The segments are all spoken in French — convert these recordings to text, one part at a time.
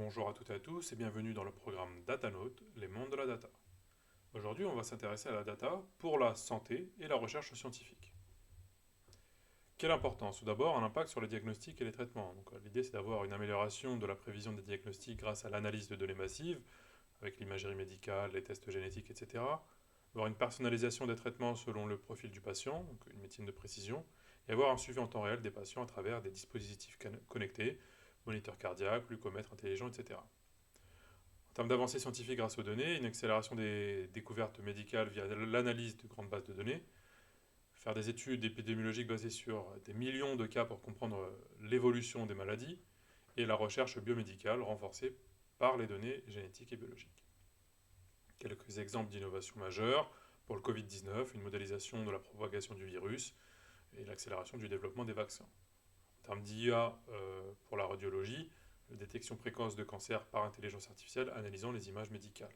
Bonjour à toutes et à tous et bienvenue dans le programme DataNote, les mondes de la data. Aujourd'hui, on va s'intéresser à la data pour la santé et la recherche scientifique. Quelle importance? Tout d'abord, un impact sur les diagnostics et les traitements. L'idée, c'est d'avoir une amélioration de la prévision des diagnostics grâce à l'analyse de données massives, avec l'imagerie médicale, les tests génétiques, etc. Avoir une personnalisation des traitements selon le profil du patient, donc une médecine de précision, et avoir un suivi en temps réel des patients à travers des dispositifs connectés, moniteurs cardiaques, glucomètres intelligents, etc. En termes d'avancées scientifiques grâce aux données, une accélération des découvertes médicales via l'analyse de grandes bases de données, faire des études épidémiologiques basées sur des millions de cas pour comprendre l'évolution des maladies, et la recherche biomédicale renforcée par les données génétiques et biologiques. Quelques exemples d'innovations majeures pour le Covid-19, une modélisation de la propagation du virus et l'accélération du développement des vaccins. En termes d'IA pour la radiologie, la détection précoce de cancer par intelligence artificielle analysant les images médicales.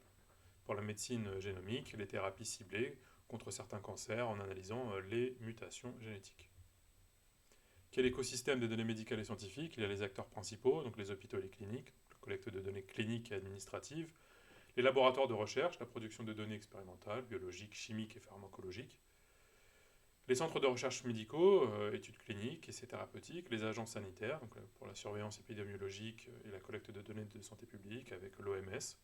Pour la médecine génomique, les thérapies ciblées contre certains cancers en analysant les mutations génétiques. Quel écosystème des données médicales et scientifiques? Il y a les acteurs principaux, donc les hôpitaux et les cliniques, la collecte de données cliniques et administratives, les laboratoires de recherche, la production de données expérimentales, biologiques, chimiques et pharmacologiques, les centres de recherche médicaux, études cliniques, essais thérapeutiques, les agences sanitaires, donc pour la surveillance épidémiologique et la collecte de données de santé publique avec l'OMS,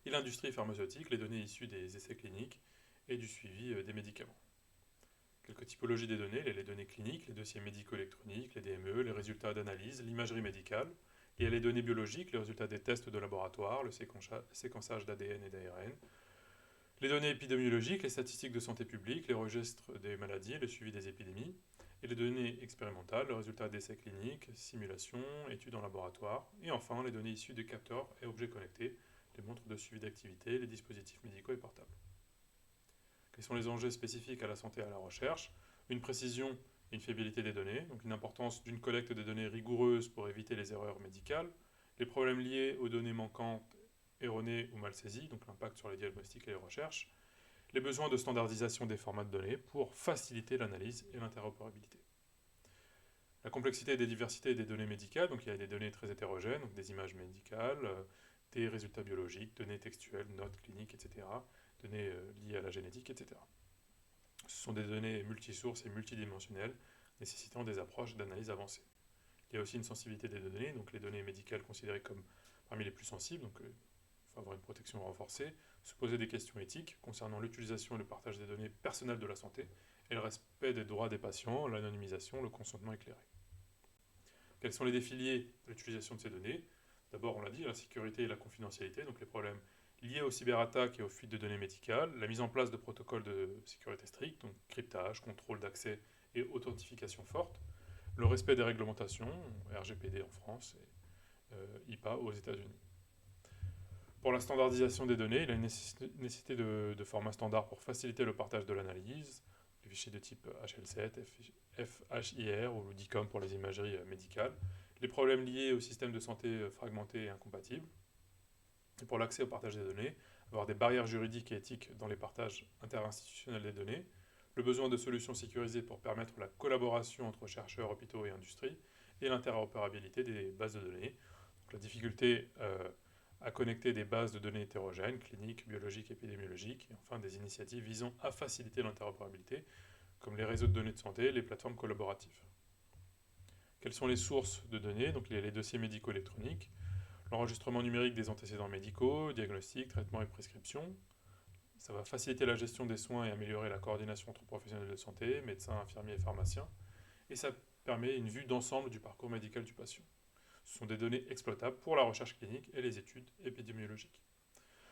et l'industrie pharmaceutique, les données issues des essais cliniques et du suivi des médicaments. Quelques typologies des données, les données cliniques, les dossiers médico-électroniques, les DME, les résultats d'analyse, l'imagerie médicale. Il y a les données biologiques, les résultats des tests de laboratoire, le séquençage d'ADN et d'ARN. Les données épidémiologiques, les statistiques de santé publique, les registres des maladies, le suivi des épidémies. Et les données expérimentales, le résultat d'essais cliniques, simulations, études en laboratoire. Et enfin, les données issues des capteurs et objets connectés, les montres de suivi d'activité, les dispositifs médicaux et portables. Quels sont les enjeux spécifiques à la santé et à la recherche? Une précision et une fiabilité des données, donc une importance d'une collecte de données rigoureuse pour éviter les erreurs médicales, les problèmes liés aux données manquantes, erronées ou mal saisies, donc l'impact sur les diagnostics et les recherches, les besoins de standardisation des formats de données pour faciliter l'analyse et l'interopérabilité. La complexité et des diversités des données médicales, donc il y a des données très hétérogènes, donc des images médicales, des résultats biologiques, données textuelles, notes cliniques, etc., données liées à la génétique, etc. Ce sont des données multisources et multidimensionnelles, nécessitant des approches d'analyse avancées. Il y a aussi une sensibilité des données, donc les données médicales considérées comme parmi les plus sensibles, donc il faut avoir une protection renforcée, se poser des questions éthiques concernant l'utilisation et le partage des données personnelles de la santé, et le respect des droits des patients, l'anonymisation, le consentement éclairé. Quels sont les défis liés à l'utilisation de ces données? D'abord, on l'a dit, la sécurité et la confidentialité, donc les problèmes liés aux cyberattaques et aux fuites de données médicales, la mise en place de protocoles de sécurité stricts, donc cryptage, contrôle d'accès et authentification forte, le respect des réglementations, RGPD en France et IPA aux États-Unis. Pour la standardisation des données, il y a une nécessité de formats standards pour faciliter le partage de l'analyse, les fichiers de type HL7, FHIR ou DICOM pour les imageries médicales, les problèmes liés au système de santé fragmenté et incompatible, et pour l'accès au partage des données, avoir des barrières juridiques et éthiques dans les partages interinstitutionnels des données, le besoin de solutions sécurisées pour permettre la collaboration entre chercheurs, hôpitaux et industries, et l'interopérabilité des bases de données. Donc, la difficulté à connecter des bases de données hétérogènes, cliniques, biologiques, épidémiologiques, et enfin des initiatives visant à faciliter l'interopérabilité, comme les réseaux de données de santé et les plateformes collaboratives. Quelles sont les sources de données? Donc les dossiers médicaux électroniques, l'enregistrement numérique des antécédents médicaux, diagnostic, traitement et prescription. Ça va faciliter la gestion des soins et améliorer la coordination entre professionnels de santé, médecins, infirmiers et pharmaciens. Et ça permet une vue d'ensemble du parcours médical du patient. Ce sont des données exploitables pour la recherche clinique et les études épidémiologiques.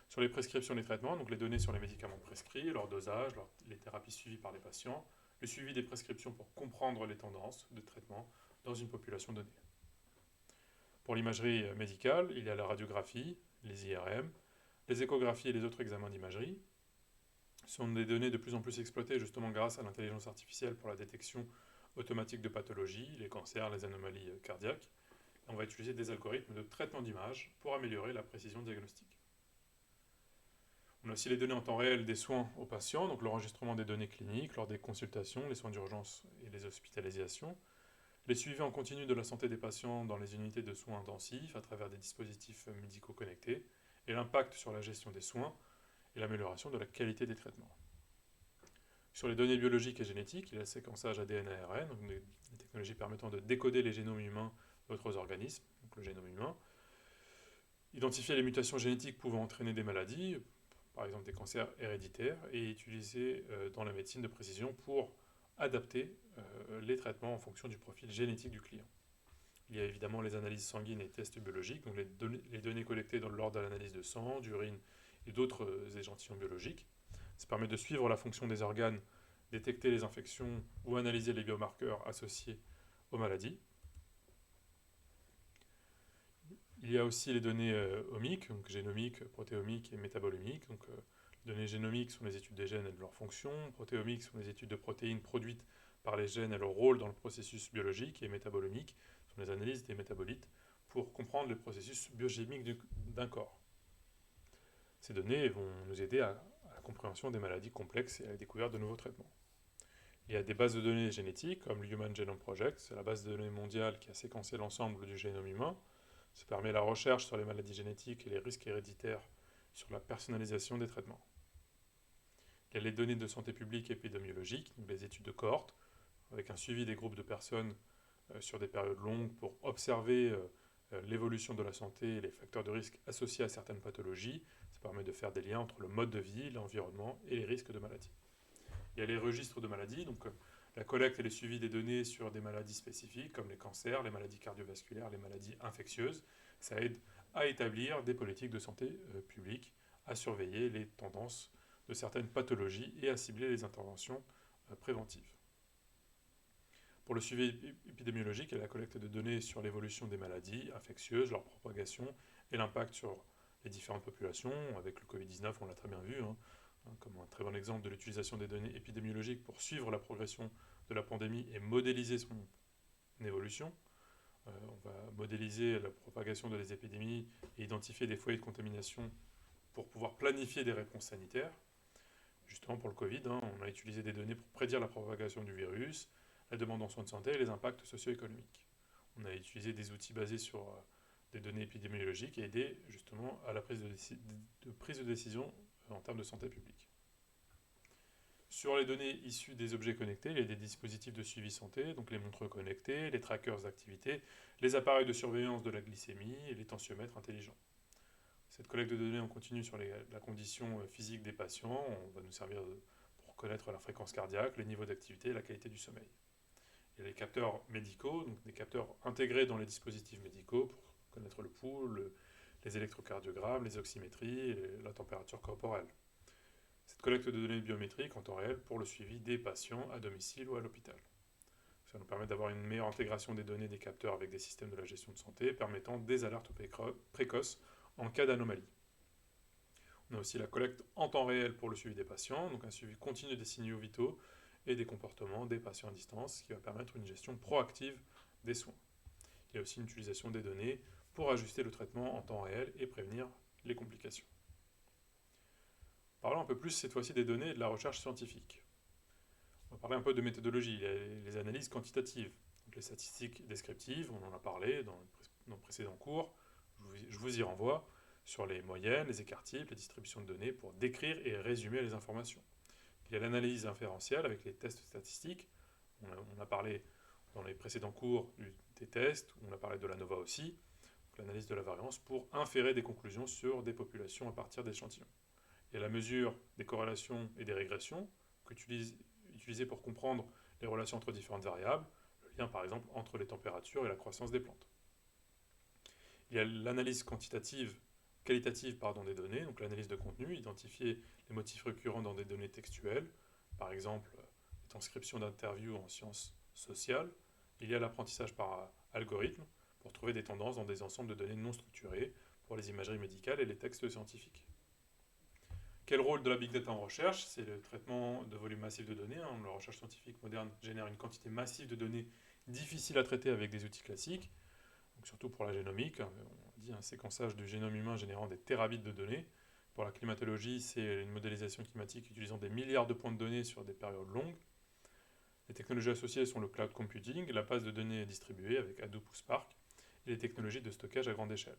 Sur les prescriptions et les traitements, donc les données sur les médicaments prescrits, leur dosage, les thérapies suivies par les patients, le suivi des prescriptions pour comprendre les tendances de traitement dans une population donnée. Pour l'imagerie médicale, il y a la radiographie, les IRM, les échographies et les autres examens d'imagerie. Ce sont des données de plus en plus exploitées justement grâce à l'intelligence artificielle pour la détection automatique de pathologies, les cancers, les anomalies cardiaques. Et on va utiliser des algorithmes de traitement d'images pour améliorer la précision diagnostique. On a aussi les données en temps réel des soins aux patients, donc l'enregistrement des données cliniques lors des consultations, les soins d'urgence et les hospitalisations, Les suivis en continu de la santé des patients dans les unités de soins intensifs à travers des dispositifs médicaux connectés, et l'impact sur la gestion des soins et l'amélioration de la qualité des traitements. Sur les données biologiques et génétiques, il y a le séquençage ADN-ARN, donc des technologies permettant de décoder les génomes humains d'autres organismes, donc le génome humain, identifier les mutations génétiques pouvant entraîner des maladies, par exemple des cancers héréditaires, et utiliser dans la médecine de précision pour adapter les traitements en fonction du profil génétique du client. Il y a évidemment les analyses sanguines et tests biologiques, donc les données collectées lors de l'analyse de sang, d'urine et d'autres échantillons biologiques. Ça permet de suivre la fonction des organes, détecter les infections ou analyser les biomarqueurs associés aux maladies. Il y a aussi les données omiques, donc génomiques, protéomiques et métabolomiques. Donc, les données génomiques sont les études des gènes et de leurs fonctions. Protéomiques sont les études de protéines produites par les gènes et leur rôle dans le processus biologique. Et métabolomiques sont les analyses des métabolites pour comprendre le processus biochimique d'un corps. Ces données vont nous aider à la compréhension des maladies complexes et à la découverte de nouveaux traitements. Il y a des bases de données génétiques comme l'Human Genome Project, c'est la base de données mondiale qui a séquencé l'ensemble du génome humain. Ça permet la recherche sur les maladies génétiques et les risques héréditaires sur la personnalisation des traitements. Il y a les données de santé publique et épidémiologique, donc les études de cohorte, avec un suivi des groupes de personnes sur des périodes longues pour observer l'évolution de la santé et les facteurs de risque associés à certaines pathologies. Ça permet de faire des liens entre le mode de vie, l'environnement et les risques de maladie. Il y a les registres de maladies, donc la collecte et le suivi des données sur des maladies spécifiques comme les cancers, les maladies cardiovasculaires, les maladies infectieuses. Ça aide à établir des politiques de santé publique, à surveiller les tendances de certaines pathologies et à cibler les interventions préventives. Pour le suivi épidémiologique, il y a la collecte de données sur l'évolution des maladies infectieuses, leur propagation et l'impact sur les différentes populations. Avec le Covid-19, on l'a très bien vu, comme un très bon exemple de l'utilisation des données épidémiologiques pour suivre la progression de la pandémie et modéliser son évolution. On va modéliser la propagation de les épidémies et identifier des foyers de contamination pour pouvoir planifier des réponses sanitaires. Justement pour le Covid, on a utilisé des données pour prédire la propagation du virus, la demande en soins de santé et les impacts socio-économiques. On a utilisé des outils basés sur des données épidémiologiques et aider justement à la prise de décision en termes de santé publique. Sur les données issues des objets connectés, il y a des dispositifs de suivi santé, donc les montres connectées, les trackers d'activité, les appareils de surveillance de la glycémie et les tensiomètres intelligents. Cette collecte de données en continu sur la condition physique des patients va nous servir pour connaître la fréquence cardiaque, les niveaux d'activité et la qualité du sommeil. Il y a les capteurs médicaux, donc des capteurs intégrés dans les dispositifs médicaux pour connaître le pouls, les électrocardiogrammes, les oxymétries et la température corporelle. Cette collecte de données biométriques en temps réel pour le suivi des patients à domicile ou à l'hôpital. Ça nous permet d'avoir une meilleure intégration des données des capteurs avec des systèmes de la gestion de santé permettant des alertes précoces en cas d'anomalie. On a aussi la collecte en temps réel pour le suivi des patients, donc un suivi continu des signaux vitaux et des comportements des patients à distance, qui va permettre une gestion proactive des soins. Il y a aussi une utilisation des données pour ajuster le traitement en temps réel et prévenir les complications. Parlons un peu plus cette fois-ci des données et de la recherche scientifique. On va parler un peu de méthodologie. Il y a les analyses quantitatives, donc les statistiques descriptives, on en a parlé dans le précédent cours, je vous y renvoie, sur les moyennes, les écarts types, les distributions de données pour décrire et résumer les informations. Il y a l'analyse inférentielle avec les tests statistiques. On a parlé dans les précédents cours des tests, on a parlé de l'ANOVA aussi, l'analyse de la variance pour inférer des conclusions sur des populations à partir d'échantillons. Il y a la mesure des corrélations et des régressions, utilisées pour comprendre les relations entre différentes variables, le lien par exemple entre les températures et la croissance des plantes. Il y a l'analyse qualitative des données, donc l'analyse de contenu, identifier les motifs récurrents dans des données textuelles, par exemple les transcriptions d'interviews en sciences sociales. Il y a l'apprentissage par algorithme, pour trouver des tendances dans des ensembles de données non structurées, pour les imageries médicales et les textes scientifiques. Quel rôle de la big data en recherche? C'est le traitement de volumes massifs de données. La recherche scientifique moderne génère une quantité massive de données difficiles à traiter avec des outils classiques, donc surtout pour la génomique. On dit un séquençage du génome humain générant des terabits de données. Pour la climatologie, c'est une modélisation climatique utilisant des milliards de points de données sur des périodes longues. Les technologies associées sont le cloud computing, la base de données distribuée avec Hadoop ou Spark, et les technologies de stockage à grande échelle.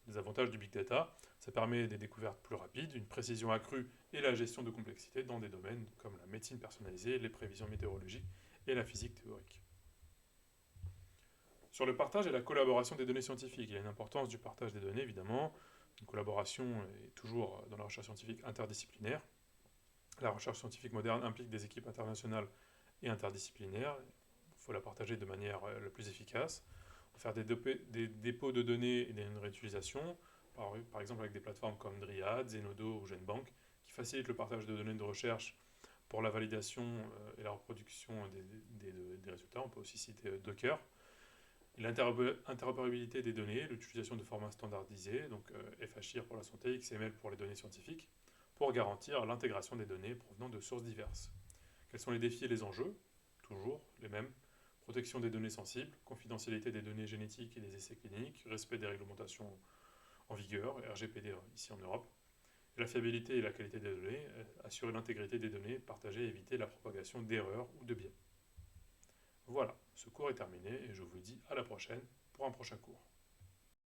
Les avantages du big data, ça permet des découvertes plus rapides, une précision accrue et la gestion de complexité dans des domaines comme la médecine personnalisée, les prévisions météorologiques et la physique théorique. Sur le partage et la collaboration des données scientifiques, il y a une importance du partage des données évidemment. Une collaboration est toujours dans la recherche scientifique interdisciplinaire. La recherche scientifique moderne implique des équipes internationales et interdisciplinaires. Il faut la partager de manière la plus efficace. On va faire des dépôts de données et une réutilisation, par exemple avec des plateformes comme Dryad, Zenodo ou GenBank, qui facilitent le partage de données de recherche pour la validation et la reproduction des résultats. On peut aussi citer Docker. L'interopérabilité des données, l'utilisation de formats standardisés, donc FHIR pour la santé, XML pour les données scientifiques, pour garantir l'intégration des données provenant de sources diverses. Quels sont les défis et les enjeux? Toujours les mêmes. Protection des données sensibles, confidentialité des données génétiques et des essais cliniques, respect des réglementations en vigueur, RGPD ici en Europe. Et la fiabilité et la qualité des données, assurer l'intégrité des données partagées et éviter la propagation d'erreurs ou de biais. Voilà, ce cours est terminé et je vous dis à la prochaine pour un prochain cours.